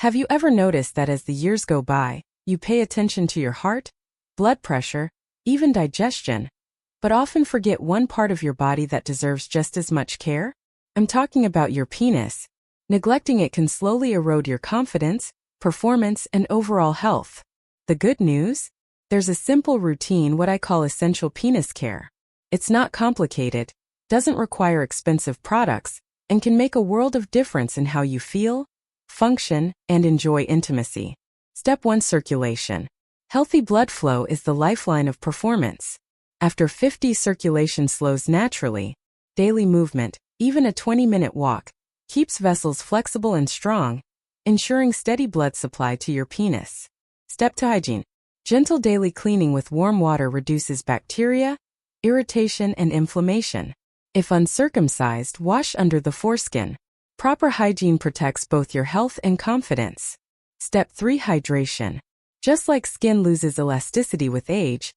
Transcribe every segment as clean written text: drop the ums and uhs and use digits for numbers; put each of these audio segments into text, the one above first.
Have you ever noticed that as the years go by, you pay attention to your heart, blood pressure, even digestion, but often forget one part of your body that deserves just as much care? I'm talking about your penis. Neglecting it can slowly erode your confidence, performance, and overall health. The good news? There's a simple routine, what I call essential penis care. It's not complicated, doesn't require expensive products, and can make a world of difference in how you feel, function, and enjoy intimacy. Step 1: Circulation. Healthy blood flow is the lifeline of performance. After 50, circulation slows naturally. Daily movement, even a 20-minute walk, keeps vessels flexible and strong, ensuring steady blood supply to your penis. Step 2: Hygiene. Gentle daily cleaning with warm water reduces bacteria, irritation, and inflammation. If uncircumcised, wash under the foreskin. Proper hygiene protects both your health and confidence. Step 3: Hydration. Just like skin loses elasticity with age,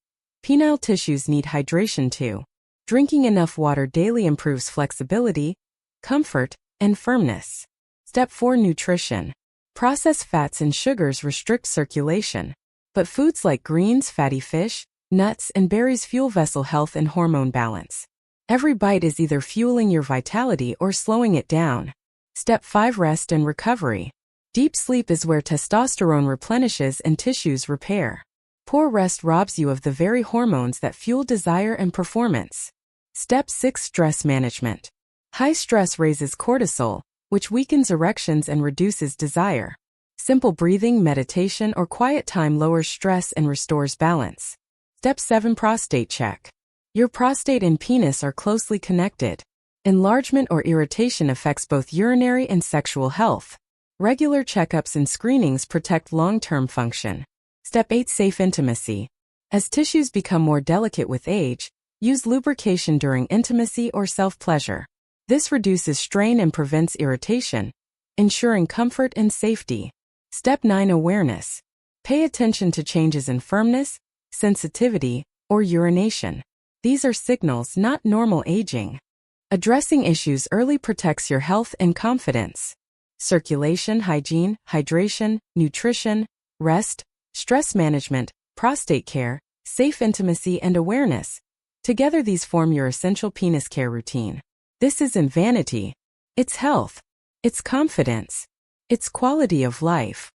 penile tissues need hydration too. Drinking enough water daily improves flexibility, comfort, and firmness. Step 4: Nutrition. Processed fats and sugars restrict circulation, but foods like greens, fatty fish, nuts, and berries fuel vessel health and hormone balance. Every bite is either fueling your vitality or slowing it down. Step 5: Rest and recovery. Deep sleep is where testosterone replenishes and tissues repair. Poor rest robs you of the very hormones that fuel desire and performance. Step 6: Stress management. High stress raises cortisol, which weakens erections and reduces desire. Simple breathing, meditation, or quiet time lowers stress and restores balance. Step 7: Prostate check. Your prostate and penis are closely connected. Enlargement or irritation affects both urinary and sexual health. Regular checkups and screenings protect long-term function. Step 8: Safe intimacy. As tissues become more delicate with age, use lubrication during intimacy or self-pleasure. This reduces strain and prevents irritation, ensuring comfort and safety. Step 9: Awareness. Pay attention to changes in firmness, sensitivity, or urination. These are signals, not normal aging. Addressing issues early protects your health and confidence. Circulation, hygiene, hydration, nutrition, rest, stress management, prostate care, safe intimacy, and awareness. Together these form your essential penis care routine. This isn't vanity. It's health. It's confidence. It's quality of life.